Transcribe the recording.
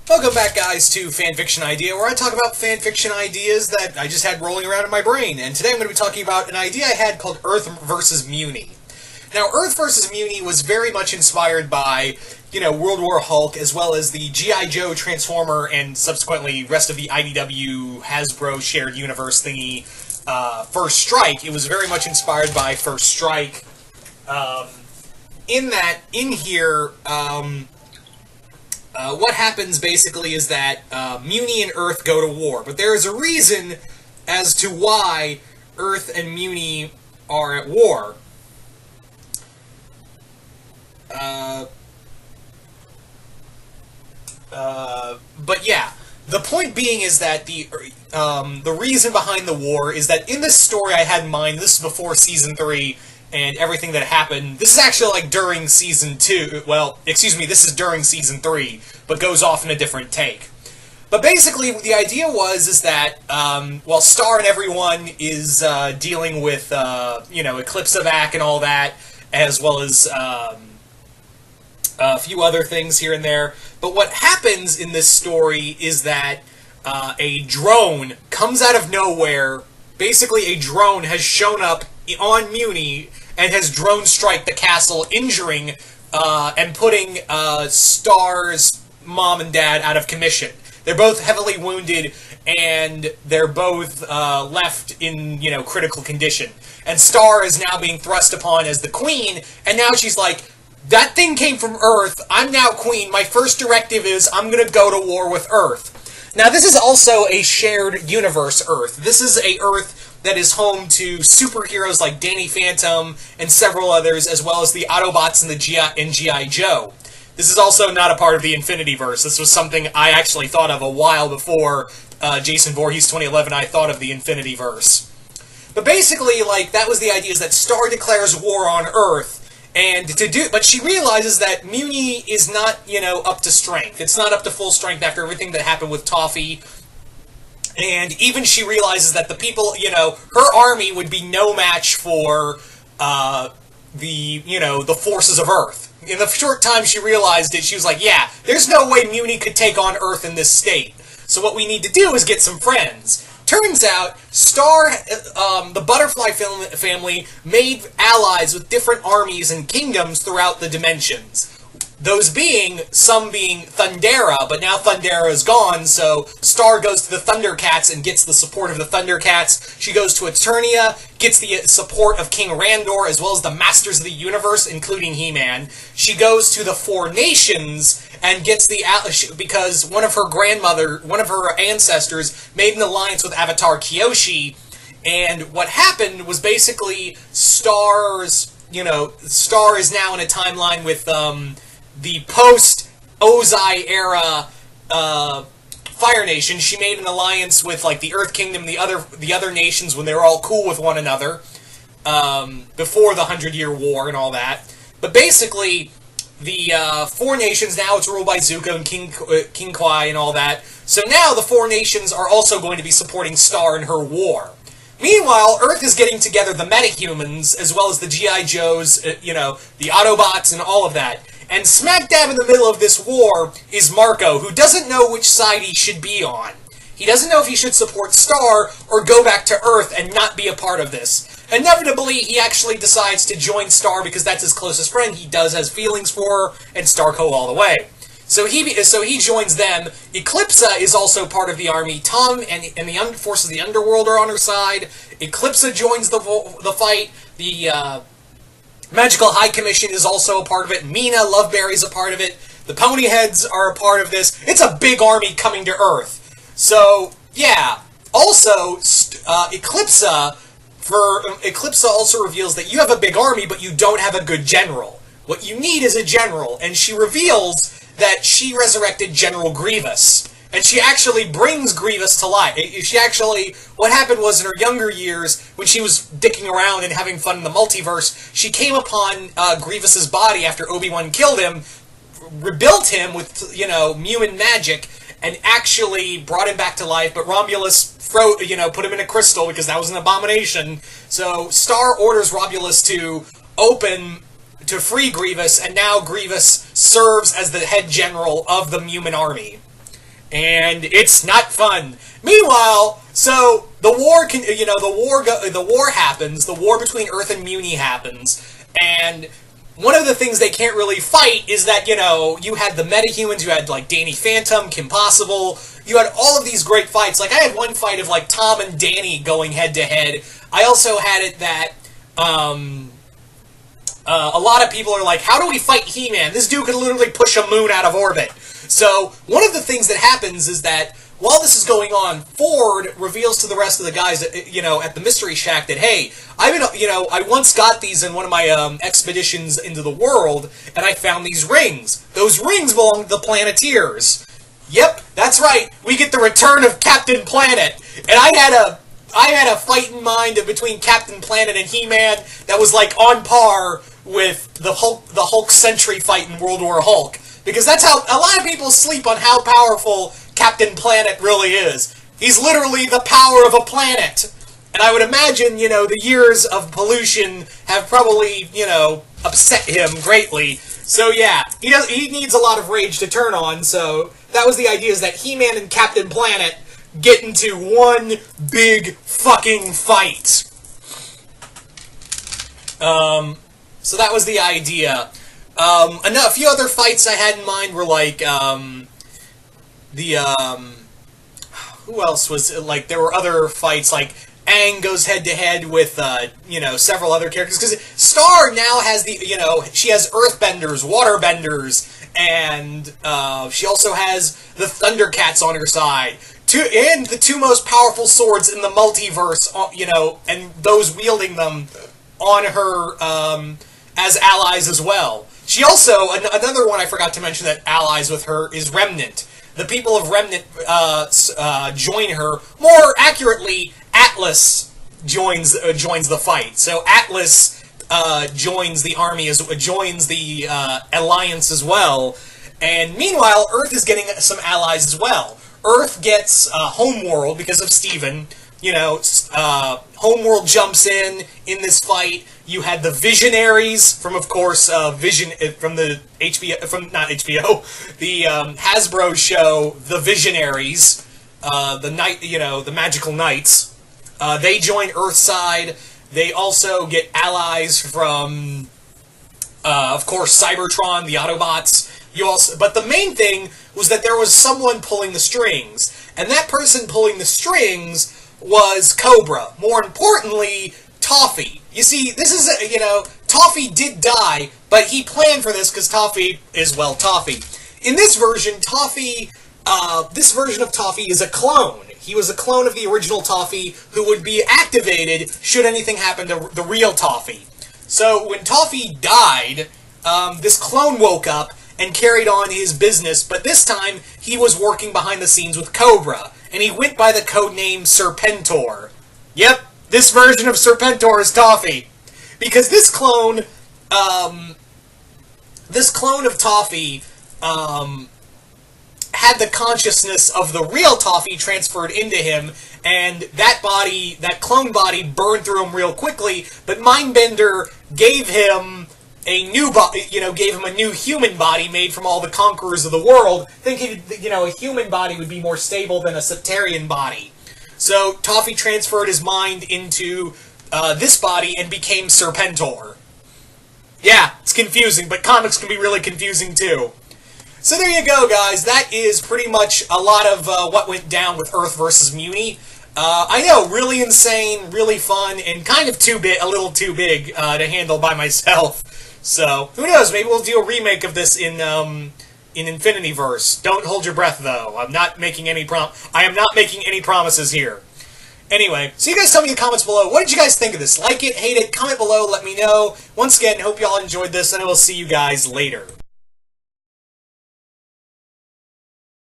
Welcome back, guys, to Fanfiction Idea, where I talk about fanfiction ideas that I just had rolling around in my brain. And today I'm going to be talking about an idea I had called Earth vs. Mewni. Now, Earth vs. Mewni was very much inspired by, World War Hulk, as well as the G.I. Joe Transformer, and subsequently rest of the IDW Hasbro shared universe thingy, First Strike. It was very much inspired by First Strike. What happens basically is that Mewni and Earth go to war, but there is a reason as to why Earth and Mewni are at war. But yeah, the point being is that the reason behind the war is that in this story I had in mind, this is before Season 3, and everything that happened. This is actually during Season 2, this is during Season 3, but goes off in a different take. But basically, the idea is that, while Star and everyone is dealing with, Eclipse-Evac and all that, as well as a few other things here and there, but what happens in this story is that a drone comes out of nowhere. Basically, a drone has shown up on Mewni and has drone strike the castle, injuring and putting Star's mom and dad out of commission. They're both heavily wounded, and they're both left in, critical condition. And Star is now being thrust upon as the queen, and now she's like, that thing came from Earth, I'm now queen, my first directive is I'm gonna go to war with Earth. Now, this is also a shared universe Earth. This is a Earth that is home to superheroes like Danny Phantom and several others, as well as the Autobots and the G.I. Joe. This is also not a part of the Infinityverse. This was something I actually thought of a while before Jason Voorhees 2011 I thought of the Infinityverse. But basically, that was the idea, is that Star declares war on Earth, but she realizes that Mewni is not, up to strength. It's not up to full strength after everything that happened with Toffee. And even she realizes that the people, her army would be no match for, the forces of Earth. In the short time she realized it, she was like, yeah, there's no way Mewni could take on Earth in this state. So what we need to do is get some friends. Turns out, Star, the Butterfly family, made allies with different armies and kingdoms throughout the dimensions. Some being Thundera, but now Thundera is gone, so Star goes to the Thundercats and gets the support of the Thundercats. She goes to Eternia, gets the support of King Randor, as well as the Masters of the Universe, including He-Man. She goes to the Four Nations and gets because one of her ancestors made an alliance with Avatar Kyoshi, and what happened was basically Star is now in a timeline with, the post-Ozai era Fire Nation. She made an alliance with the Earth Kingdom, the other nations, when they were all cool with one another before the 100-Year War and all that. But basically, the Four Nations, now it's ruled by Zuko and King Kwai and all that. So now the Four Nations are also going to be supporting Star in her war. Meanwhile, Earth is getting together the metahumans, as well as the G.I. Joes, the Autobots and all of that. And smack dab in the middle of this war is Marco, who doesn't know which side he should be on. He doesn't know if he should support Star or go back to Earth and not be a part of this. Inevitably, he actually decides to join Star because that's his closest friend. He has feelings for her, and Star go all the way. So he joins them. Eclipsa is also part of the army. Tom and the forces of the underworld are on her side. Eclipsa joins the fight. The Magical High Commission is also a part of it. Mina Loveberry's a part of it. The Ponyheads are a part of this. It's a big army coming to Earth. So, yeah. Also, Eclipsa also reveals that you have a big army, but you don't have a good general. What you need is a general, and she reveals that she resurrected General Grievous. And she actually brings Grievous to life. What happened was in her younger years, when she was dicking around and having fun in the multiverse, she came upon Grievous's body after Obi-Wan killed him, rebuilt him with, Mewni magic, and actually brought him back to life, but Romulus put him in a crystal because that was an abomination. So Star orders Romulus to free Grievous, and now Grievous serves as the head general of the Mewni army. and it's not fun. Meanwhile, so the war can, the war happens. The war between Earth and Mewni happens, and one of the things they can't really fight is that, you had the metahumans, you had, like, Danny Phantom, Kim Possible, you had all of these great fights. Like, I had one fight of, like, Tom and Danny going head-to-head. I also had it that, a lot of people are like, how do we fight He-Man? This dude could literally push a moon out of orbit. So, one of the things that happens is that, while this is going on, Ford reveals to the rest of the guys, at the Mystery Shack that, hey, I once got these in one of my expeditions into the world, and I found these rings. Those rings belong to the Planeteers. Yep, that's right. We get the return of Captain Planet, and I had a fight in mind between Captain Planet and He-Man that was like on par with the Hulk Sentry fight in World War Hulk, because that's how a lot of people sleep on how powerful Captain Planet really is. He's literally the power of a planet. And I would imagine, the years of pollution have probably, upset him greatly. So yeah, he needs a lot of rage to turn on, so that was the idea, is that He-Man and Captain Planet get into one big fucking fight. So that was the idea. A few other fights I had in mind were like, who else was, like, there were other fights, like, Aang goes head-to-head with, several other characters, because Star now has she has Earthbenders, Waterbenders, and, she also has the Thundercats on her side, and the two most powerful swords in the multiverse, and those wielding them on her, as allies as well. She also, another one I forgot to mention that allies with her is Remnant. The people of Remnant join her. More accurately, Atlas joins the fight. So Atlas joins the army, joins the alliance as well. And meanwhile, Earth is getting some allies as well. Earth gets Homeworld because of Steven. Homeworld jumps in this fight. You had the Visionaries from, of course, from the the Hasbro show, The Visionaries, the Magical Knights. They join Earthside. They also get allies from, of course, Cybertron, the Autobots. But the main thing was that there was someone pulling the strings, and that person pulling the strings was Cobra. More importantly, Toffee. You see, this is, Toffee did die, but he planned for this because Toffee is, well, Toffee. In this version, this version of Toffee is a clone. He was a clone of the original Toffee who would be activated should anything happen to the real Toffee. So when Toffee died, this clone woke up and carried on his business, but this time he was working behind the scenes with Cobra, and he went by the codename Serpentor. Yep, this version of Serpentor is Toffee. Because this clone of Toffee, had the consciousness of the real Toffee transferred into him, and that clone body burned through him real quickly, but Mindbender gave him a new gave him a new human body made from all the conquerors of the world, thinking, a human body would be more stable than a Septarian body. So Toffee transferred his mind into this body and became Serpentor. Yeah, it's confusing, but comics can be really confusing too. So there you go, guys. That is pretty much a lot of what went down with Earth vs. Mewni. I know, really insane, really fun, and kind of a little too big to handle by myself. So who knows? Maybe we'll do a remake of this in Infinityverse. Don't hold your breath, though. I am not making any promises here. Anyway, so you guys tell me in the comments below, what did you guys think of this? Like it, hate it, comment below, let me know. Once again, hope you all enjoyed this, and I will see you guys later.